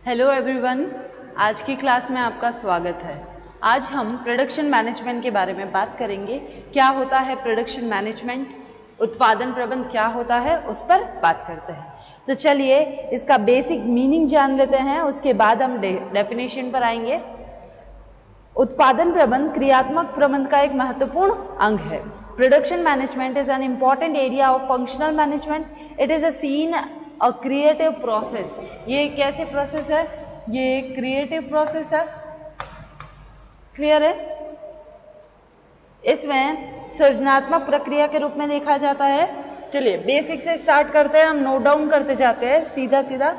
Hello everyone, आज की class में आपका स्वागत है। आज हम प्रोडक्शन मैनेजमेंट के बारे में बात करेंगे। क्या होता है प्रोडक्शन मैनेजमेंट, उत्पादन प्रबंधन क्या होता है, उस पर बात करते हैं। तो चलिए इसका बेसिक मीनिंग जान लेते हैं, उसके बाद हम डेफिनेशन पर आएंगे। उत्पादन प्रबंधन क्रियात्मक प्रबंधन का एक महत्वपूर्ण अंग है। Production management is an important area of functional management. It is a seen a creative process. ये कैसे प्रोसेस है? ये क्रिएटिव प्रोसेस है। क्लियर है? इसमें सृजनात्मक प्रक्रिया के रूप में देखा जाता है। चलिए बेसिक से स्टार्ट करते हैं, हम नोट डाउन करते जाते हैं सीधा सीधा।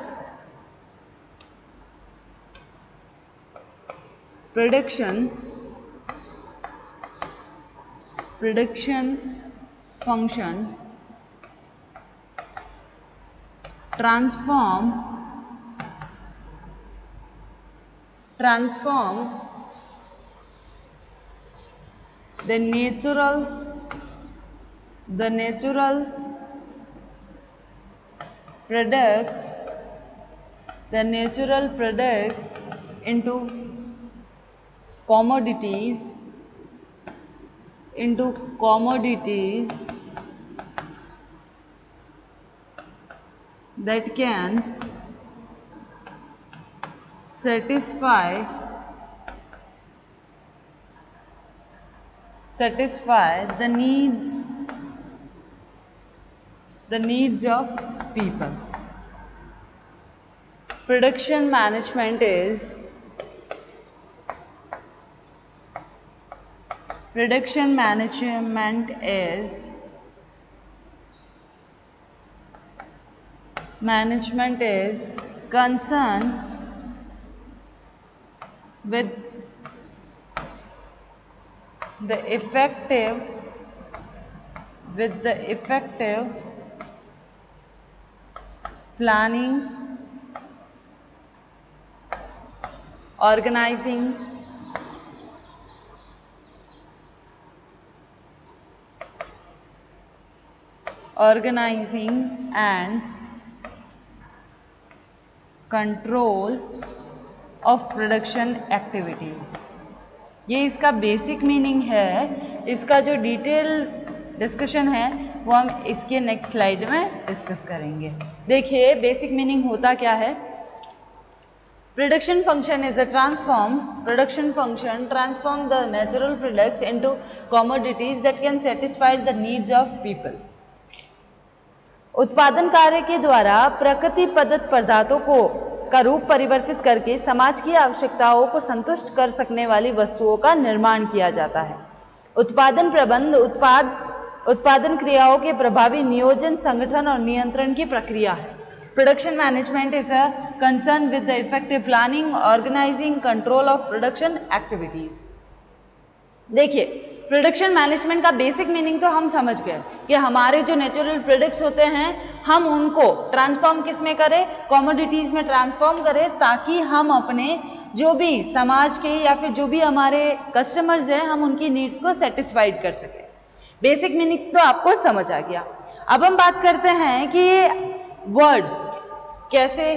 Production function transform the natural products into commodities that can satisfy the needs of people. Production management is concerned with the effective planning, organizing, and control of production activities. ये इसका basic meaning है। इसका जो detail discussion है वो हम इसके next slide में डिस्कस करेंगे। देखिए बेसिक मीनिंग होता क्या है। Production function is a transform the natural products into commodities that can satisfy the needs of people. उत्पादन कार्य के द्वारा प्रकृति प्रदत्त पदार्थों का रूप परिवर्तित करके समाज की आवश्यकताओं को संतुष्ट कर सकने वाली वस्तुओं का निर्माण किया जाता है। उत्पादन प्रबंध उत्पादन क्रियाओं के प्रभावी नियोजन, संगठन और नियंत्रण की प्रक्रिया है। Production management is a concern with the effective planning, organising, control of production activities. देखिए प्रोडक्शन मैनेजमेंट का बेसिक मीनिंग तो हम समझ गए कि हमारे जो नेचुरल प्रोडक्ट्स होते हैं हम उनको ट्रांसफॉर्म किस में करें, कमोडिटीज में ट्रांसफॉर्म करें, ताकि हम अपने जो भी समाज के या फिर जो भी हमारे कस्टमर्स हैं हम उनकी नीड्स को सेटिस्फाइड कर सकें। बेसिक मीनिंग तो आपको समझ आ गया। अब हम बात करते हैं कि वर्ड कैसे,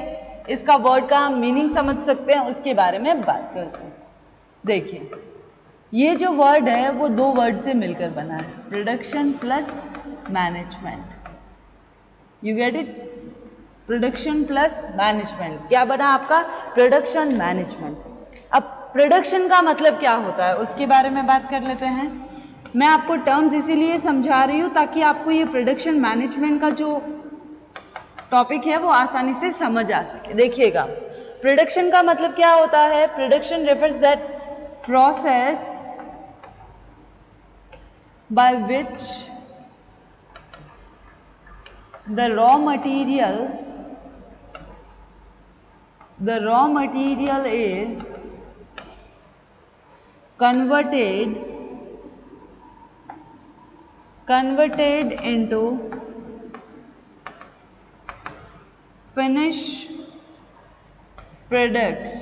इसका वर्ड का मीनिंग समझ सकते हैं, उसके बारे में बात करते हैं। देखिए ये जो वर्ड है वो दो वर्ड से मिलकर बना है, production plus management. You get it? Production plus management क्या बना आपका? Production management. अब प्रोडक्शन का मतलब क्या होता है उसके बारे में बात कर लेते हैं। मैं आपको टर्म्स इसीलिए समझा रही हूं ताकि आपको ये प्रोडक्शन मैनेजमेंट का जो टॉपिक है वो आसानी से समझ आ सके। देखिएगा प्रोडक्शन का मतलब क्या होता है। Production refers that process by which the raw material is converted into finished products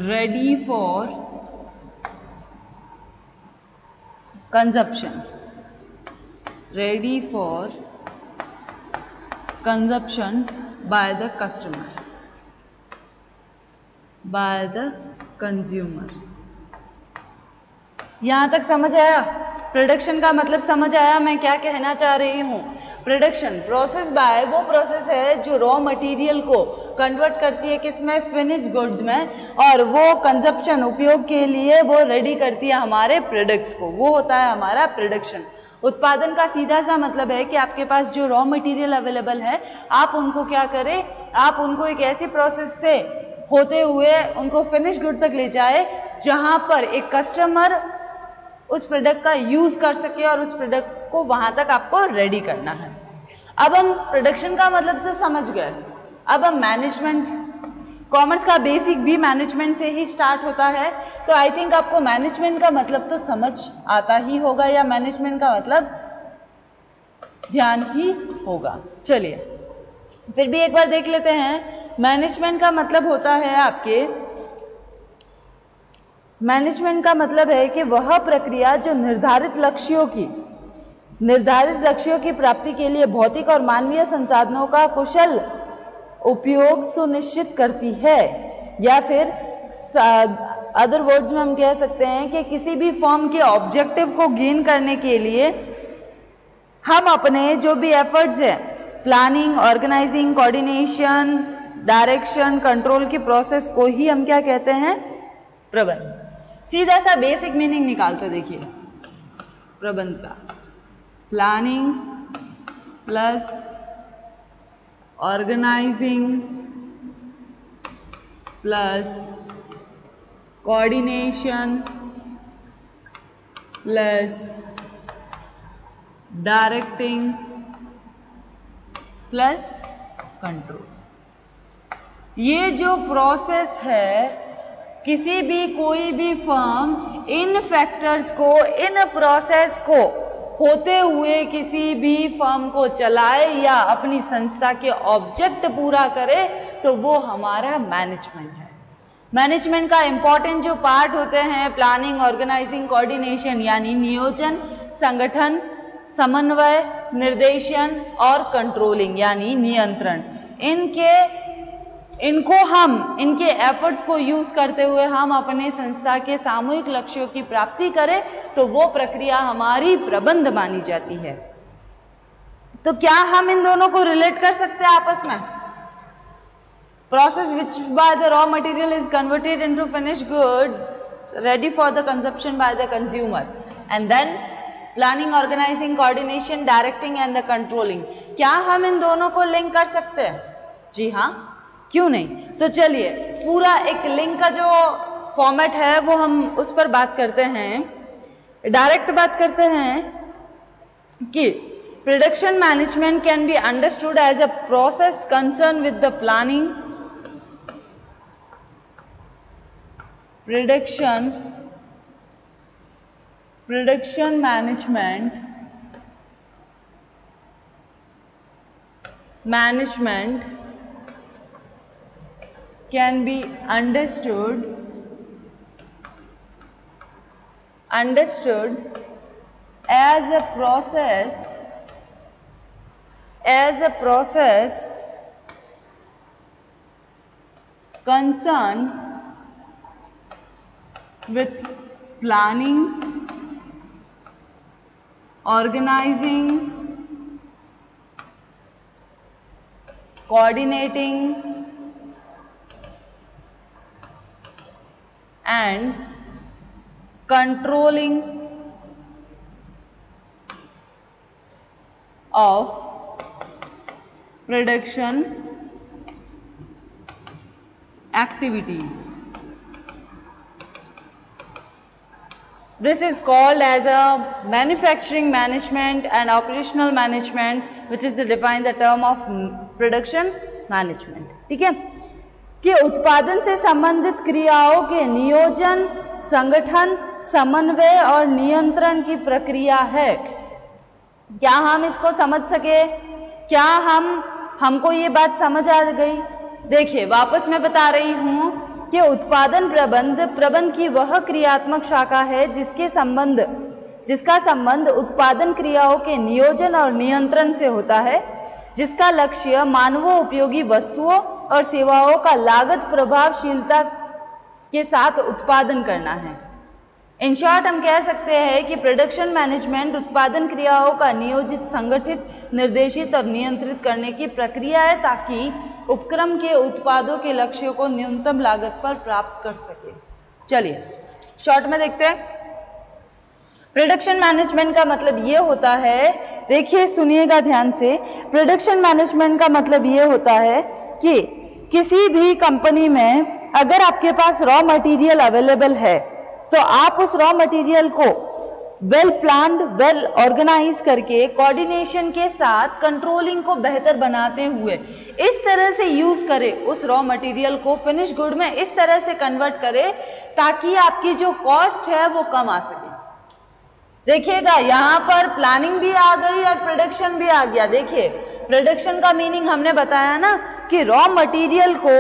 ready for consumption, ready for consumption by the customer, bye the consumer. यहां तक समझ आया? प्रोडक्शन का मतलब समझ आया मैं क्या कहना चाह रही हूं? प्रोडक्शन प्रोसेस बाय वो प्रोसेस है जो रॉ मटेरियल को कन्वर्ट करती है किसमें? फिनिश गुड्स में, और वो कंजप्शन उपयोग के लिए वो रेडी करती है हमारे प्रोडक्ट्स को, वो होता है हमारा प्रोडक्शन। उत्पादन का सीधा सा मतलब है कि आपके पास जो रॉ मटेरियल अवेलेबल है आप उनको क्या करें, आप उनको एक ऐसी प्रोसेस से होते हुए उनको फिनिश गुड तक ले जाए जहां पर एक कस्टमर उस प्रोडक्ट का यूज कर सके और उस प्रोडक्ट को वहां तक आपको रेडी करना है। अब हम प्रोडक्शन का मतलब तो समझ गए, अब हम मैनेजमेंट, कॉमर्स का बेसिक भी मैनेजमेंट से ही स्टार्ट होता है, तो आई थिंक आपको मैनेजमेंट का मतलब तो समझ आता ही होगा, या मैनेजमेंट का मतलब ध्यान ही होगा। चलिए फिर भी एक बार देख लेते हैं। मैनेजमेंट का मतलब होता है आपके, मैनेजमेंट का मतलब है कि वह प्रक्रिया जो निर्धारित लक्ष्यों की प्राप्ति के लिए भौतिक और मानवीय संसाधनों का कुशल उपयोग सुनिश्चित करती है, या फिर अदर वर्ड्स में हम कह सकते हैं कि किसी भी फॉर्म के ऑब्जेक्टिव को गेन करने के लिए हम अपने जो भी एफर्ट्स है, planning, organising, coordination, direction, control की प्रोसेस को ही हम क्या कहते हैं? प्रबंध। सीधा सा बेसिक मीनिंग निकालते देखिए प्रबंध का, planning plus organising plus coordination plus directing plus control. ये जो प्रोसेस है, किसी भी कोई भी फर्म इन फैक्टर्स को, इन प्रोसेस को होते हुए किसी भी फर्म को चलाए या अपनी संस्था के ऑब्जेक्ट पूरा करे तो वो हमारा मैनेजमेंट है। मैनेजमेंट का इंपॉर्टेंट जो पार्ट होते हैं, प्लानिंग, ऑर्गेनाइजिंग, कोऑर्डिनेशन यानी नियोजन, संगठन, समन्वय, निर्देशन और कंट्रोलिंग यानी नियंत्रण, इनके एफर्ट्स को यूज करते हुए हम अपने संस्था के सामूहिक लक्ष्यों की प्राप्ति करें तो वो प्रक्रिया हमारी प्रबंध मानी जाती है। तो क्या हम इन दोनों को रिलेट कर सकते हैं आपस में? Process which by the raw material is converted into finished goods ready for the consumption by the consumer, and then planning, organising, coordination, directing and the controlling. क्या हम इन दोनों को लिंक कर सकते हैं? जी हाँ, क्यों नहीं। तो चलिए पूरा एक लिंक का जो फॉर्मेट है वो हम उस पर बात करते हैं, डायरेक्ट बात करते हैं कि production management can be understood as a process concern with the planning, production management can be understood as a process concerned with planning, organizing, coordinating and controlling of production activities. This is called as a manufacturing management and operational management, which is to define the term of production management. ठीक है, कि उत्पादन से संबंधित क्रियाओं के नियोजन, संगठन, समन्वय और नियंत्रण की प्रक्रिया है। क्या हम इसको समझ सके? क्या हमको ये बात समझ आ गई? देखिए वापस मैं बता रही हूं कि उत्पादन प्रबंध की वह क्रियात्मक शाखा है जिसका संबंध उत्पादन क्रियाओं के नियोजन और नियंत्रण से होता है। जिसका लक्ष्य मानवों उपयोगी वस्तुओं और सेवाओं का लागत प्रभावशीलता के साथ उत्पादन करना है। इन शॉर्ट हम कह सकते हैं कि प्रोडक्शन मैनेजमेंट उत्पादन क्रियाओं का नियोजित, संगठित, निर्देशित और नियंत्रित करने की प्रक्रिया है ताकि उपक्रम के उत्पादों के लक्ष्यों को न्यूनतम लागत पर प्राप्त कर सके। चलिए शॉर्ट में देखते हैं। प्रोडक्शन मैनेजमेंट का मतलब ये होता है, देखिए सुनिएगा ध्यान से, प्रोडक्शन मैनेजमेंट का मतलब ये होता है कि किसी भी कंपनी में अगर आपके पास रॉ मटेरियल अवेलेबल है तो आप उस रॉ मटेरियल को वेल प्लान्ड, वेल ऑर्गेनाइज करके कोऑर्डिनेशन के साथ कंट्रोलिंग को बेहतर बनाते हुए इस तरह से यूज करें उस रॉ मटेरियल को, फिनिश गुड में इस तरह से कन्वर्ट करें ताकि आपकी जो कॉस्ट है वो कम आ सके। देखिएगा यहां पर प्लानिंग भी आ गई और प्रोडक्शन भी आ गया। देखिए प्रोडक्शन का मीनिंग हमने बताया ना कि रॉ मटेरियल को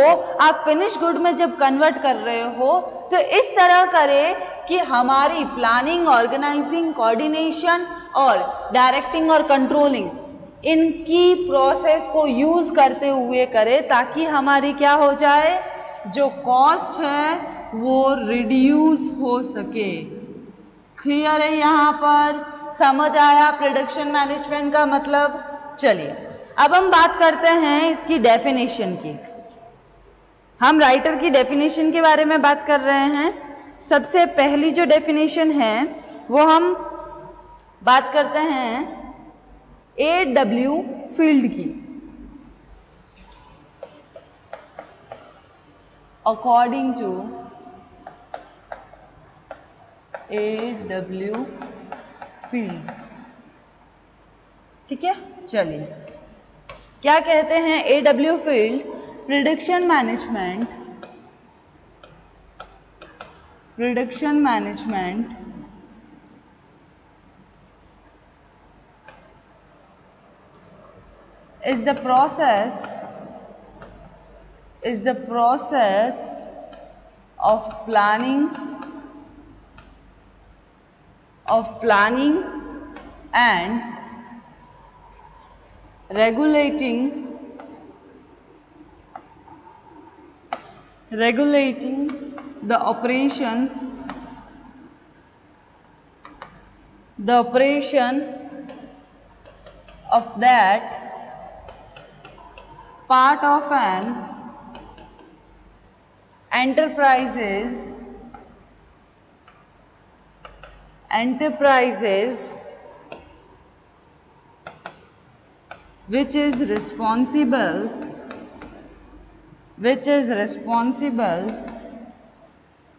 आप फिनिश गुड में जब कन्वर्ट कर रहे हो तो इस तरह करें कि हमारी प्लानिंग, ऑर्गेनाइजिंग, कोऑर्डिनेशन और डायरेक्टिंग और कंट्रोलिंग इनकी प्रोसेस को यूज करते हुए करें ताकि हमारी क्या हो जाए, जो कॉस्ट है वो रिड्यूस हो सके। क्लियर है? यहां पर समझ आया प्रोडक्शन मैनेजमेंट का मतलब। चलिए अब हम बात करते हैं इसकी डेफिनेशन की। हम राइटर की डेफिनेशन के बारे में बात कर रहे हैं। सबसे पहली जो डेफिनेशन है वो हम बात करते हैं AW फील्ड की। अकॉर्डिंग टू AW फील्ड, ठीक है। चलिए क्या कहते हैं AW field, production management is the process of planning and regulating the operation of that part of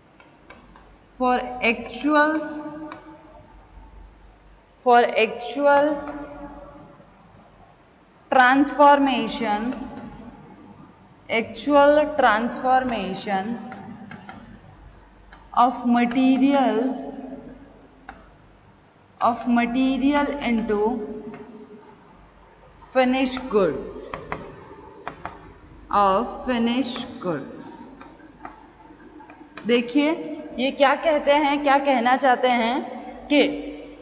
an enterprises which is responsible for actual transformation of material into finished goods, देखिए ये क्या कहते हैं, क्या कहना चाहते हैं कि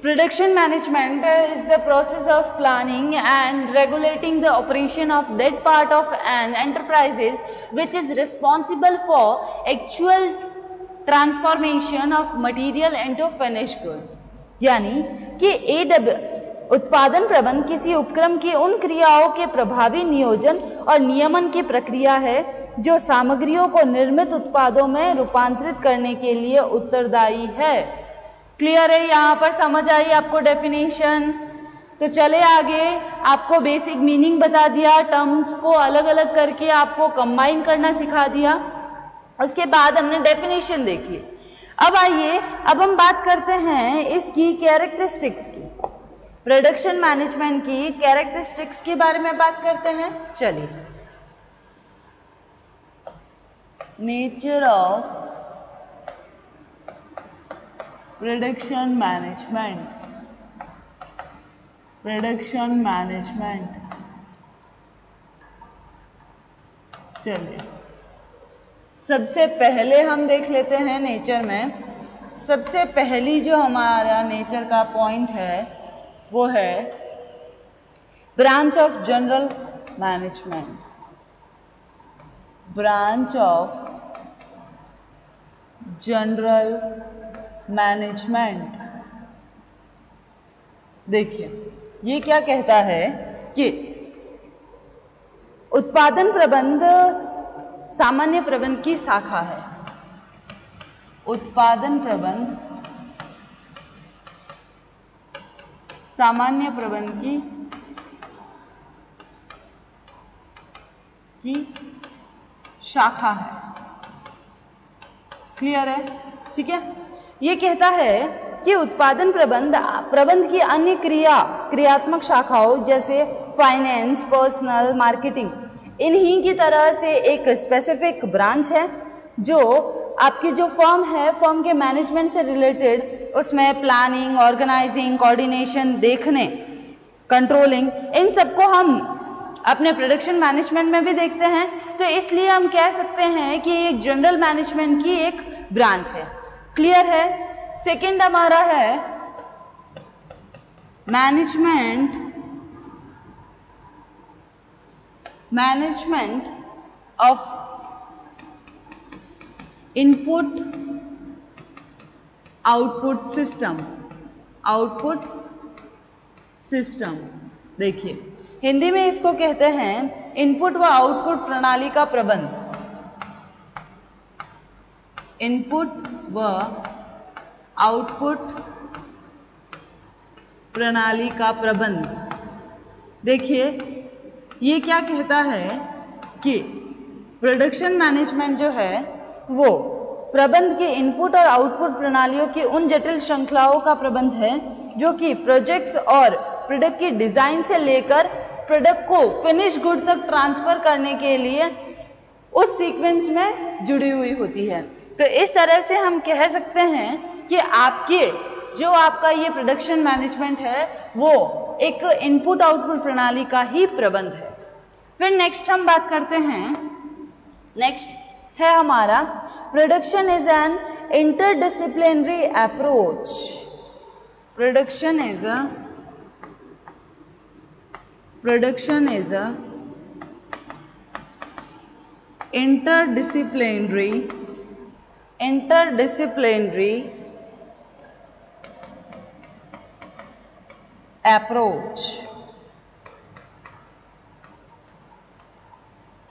production management is the process of planning and regulating the operation of that part of an enterprises which is responsible for actual transformation of material into finished goods. यानी कि उत्पादन प्रबंध किसी उपक्रम की उन क्रियाओं के प्रभावी नियोजन और नियमन की प्रक्रिया है जो सामग्रियों को निर्मित उत्पादों में रूपांतरित करने के लिए उत्तरदायी है। क्लियर है? यहां पर समझ आई आपको डेफिनेशन? तो चले आगे, आपको बेसिक मीनिंग बता दिया, टर्म्स को अलग अलग करके आपको कंबाइन करना सिखा दिया, उसके बाद हमने डेफिनेशन देखी। अब आइए अब हम बात करते हैं इसकी कैरेक्टरिस्टिक्स की, प्रोडक्शन मैनेजमेंट की कैरेक्टरिस्टिक्स के बारे में बात करते हैं। चलिए, नेचर ऑफ प्रोडक्शन मैनेजमेंट। चलिए सबसे पहले हम देख लेते हैं नेचर में। सबसे पहली जो हमारा नेचर का पॉइंट है वो है branch of general management, branch of general management. देखिए ये क्या कहता है कि उत्पादन प्रबंध सामान्य प्रबंध की शाखा है। उत्पादन प्रबंध सामान्य प्रबंध की शाखा है। क्लियर है? ठीक है। ये कहता है कि उत्पादन प्रबंध की अन्य क्रियात्मक शाखाओं जैसे फाइनेंस, पर्सनल, मार्केटिंग, इन्हीं की तरह से एक स्पेसिफिक ब्रांच है जो आपकी जो फर्म है, फर्म के मैनेजमेंट से रिलेटेड, उसमें प्लानिंग, ऑर्गेनाइजिंग, कोऑर्डिनेशन, देखने, कंट्रोलिंग, इन सबको हम अपने प्रोडक्शन मैनेजमेंट में भी देखते हैं। तो इसलिए हम कह सकते हैं कि एक जनरल मैनेजमेंट की एक ब्रांच है। क्लियर है? सेकंड हमारा है management of input output system. देखिए हिंदी में इसको कहते हैं इनपुट व आउटपुट प्रणाली का प्रबंध। इनपुट व आउटपुट प्रणाली का प्रबंध। देखिए ये क्या कहता है कि प्रोडक्शन मैनेजमेंट जो है वो प्रबंध की इनपुट और आउटपुट प्रणालियों की उन जटिल श्रृंखलाओं का प्रबंध है जो कि प्रोजेक्ट्स और प्रोडक्ट की डिजाइन से लेकर प्रोडक्ट को फिनिश गुड तक ट्रांसफर करने के लिए उस सीक्वेंस में जुड़ी हुई होती है। तो इस तरह से हम कह सकते हैं कि आपका ये प्रोडक्शन मैनेजमेंट है वो एक इनपुट आउटपुट प्रणाली का ही प्रबंध है। फिर नेक्स्ट हम बात करते हैं, नेक्स्ट है हमारा production is an interdisciplinary approach. Production is a interdisciplinary approach.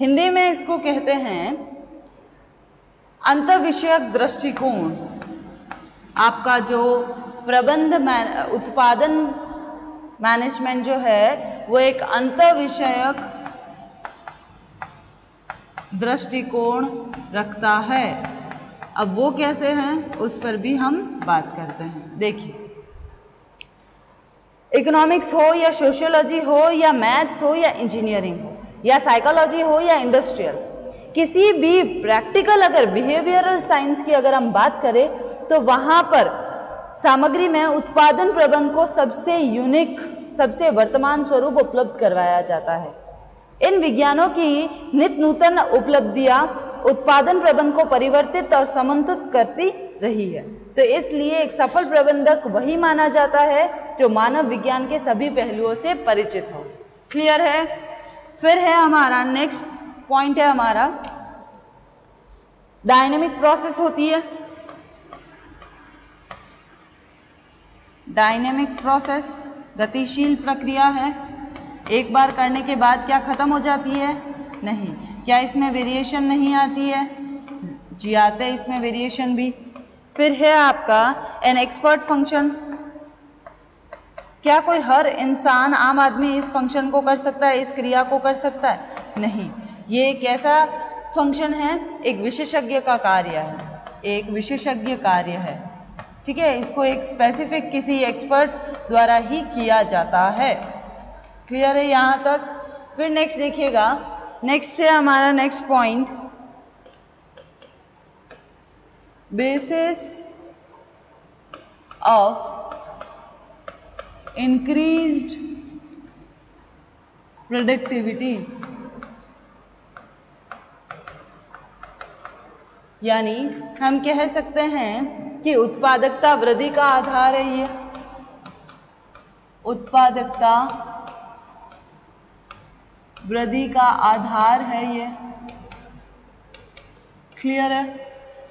Hindi में इसको कहते हैं अंतर्विषयक दृष्टिकोण। आपका जो उत्पादन मैनेजमेंट जो है वो एक अंतर्विषयक दृष्टिकोण रखता है। अब वो कैसे हैं उस पर भी हम बात करते हैं। देखिए इकोनॉमिक्स हो या सोशियोलॉजी हो या मैथ्स हो या इंजीनियरिंग हो या साइकोलॉजी हो या इंडस्ट्रियल, किसी भी प्रैक्टिकल अगर बिहेवियरल साइंस की अगर हम बात करें तो वहां पर सामग्री में उत्पादन प्रबंध को सबसे यूनिक, सबसे वर्तमान स्वरूप उपलब्ध करवाया जाता है। इन विज्ञानों की नित्य नूतन उपलब्धियां उत्पादन प्रबंध को परिवर्तित और समन्वित करती रही है। तो इसलिए एक सफल प्रबंधक वही माना जाता है जो मानव विज्ञान के सभी पहलुओं से परिचित हो। क्लियर है? फिर है हमारा नेक्स्ट पॉइंट है हमारा डायनेमिक प्रोसेस होती है। डायनेमिक प्रोसेस गतिशील प्रक्रिया है। एक बार करने के बाद क्या खत्म हो जाती है? नहीं। क्या इसमें वेरिएशन नहीं आती है? जी आते हैं इसमें वेरिएशन भी। फिर है आपका एन एक्सपर्ट फंक्शन। क्या कोई हर इंसान, आम आदमी इस फंक्शन को कर सकता है, इस क्रिया को कर सकता है? नहीं। ये एक ऐसा फंक्शन है, एक विशेषज्ञ का कार्य है, एक विशेषज्ञ कार्य है। ठीक है, इसको एक स्पेसिफिक किसी एक्सपर्ट द्वारा ही किया जाता है। क्लियर है यहां तक? फिर नेक्स्ट देखिएगा, नेक्स्ट है हमारा next point basis of increased productivity, यानी हम कह सकते हैं कि उत्पादकता वृद्धि का आधार है। ये उत्पादकता वृद्धि का आधार है ये। क्लियर है?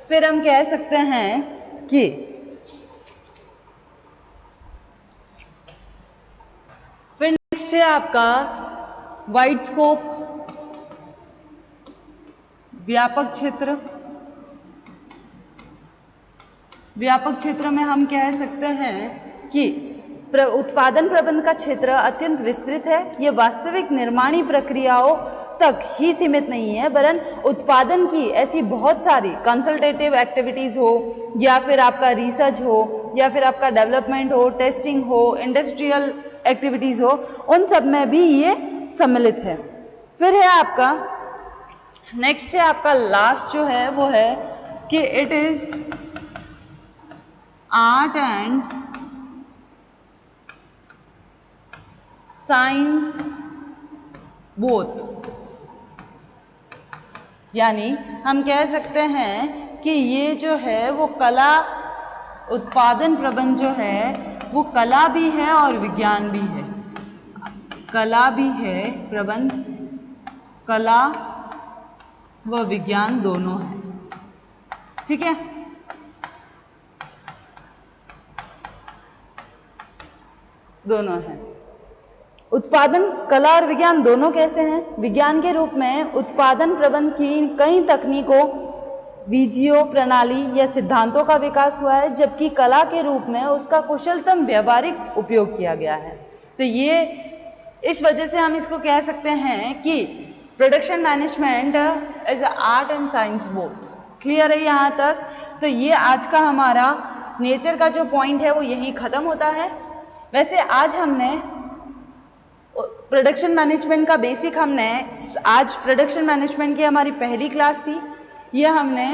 फिर हम कह सकते हैं कि फिर नेक्स्ट है आपका वाइड स्कोप, व्यापक क्षेत्र। व्यापक क्षेत्र में हम कह सकते हैं कि उत्पादन प्रबंध का क्षेत्र अत्यंत विस्तृत है। ये वास्तविक निर्माणी प्रक्रियाओं तक ही सीमित नहीं है, वरन उत्पादन की ऐसी बहुत सारी कंसल्टेटिव एक्टिविटीज हो, या फिर आपका रिसर्च हो, या फिर आपका डेवलपमेंट हो, टेस्टिंग हो, इंडस्ट्रियल एक्टिविटीज हो, उन सब में भी ये सम्मिलित है। फिर है आपका नेक्स्ट है आपका लास्ट जो है वो है कि it is art and science both. यानी हम कह सकते हैं कि ये जो है वो कला, उत्पादन प्रबंध जो है वो कला भी है और विज्ञान भी है। कला भी है प्रबंध, कला व विज्ञान दोनों है। ठीक है? दोनों है। उत्पादन, कला और विज्ञान दोनों कैसे हैं? विज्ञान के रूप में उत्पादन प्रबंध की कई तकनीकों, विधियों, प्रणाली या सिद्धांतों का विकास हुआ है, जबकि कला के रूप में उसका कुशलतम व्यावहारिक उपयोग किया गया है। तो ये इस वजह से हम इसको कह सकते हैं कि production management is art and science both. Clear है यहाँ तक? तो ये आज का हमारा नेचर का जो पॉइंट है वो यहीं खत्म होता है। वैसे आज हमने प्रोडक्शन मैनेजमेंट का बेसिक आज प्रोडक्शन मैनेजमेंट की हमारी पहली क्लास थी, ये हमने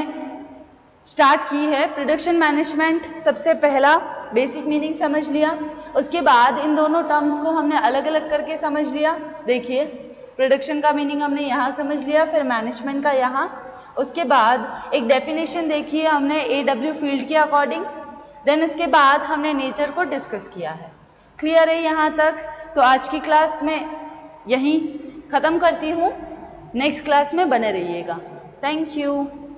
स्टार्ट की है। प्रोडक्शन मैनेजमेंट सबसे पहला बेसिक मीनिंग समझ लिया, उसके बाद इन दोनों टर्म्स को हमने अलग अलग करके समझ लिया। देखिए, प्रोडक्शन का मीनिंग हमने यहाँ समझ लिया, फिर मैनेजमेंट का यहाँ, उसके बाद एक डेफिनेशन देखी है हमने AW फील्ड के अकॉर्डिंग, देन उसके बाद हमने नेचर को डिस्कस किया है। क्लियर है यहाँ तक? तो आज की क्लास में यहीं ख़त्म करती हूँ, नेक्स्ट क्लास में बने रहिएगा। Thank you.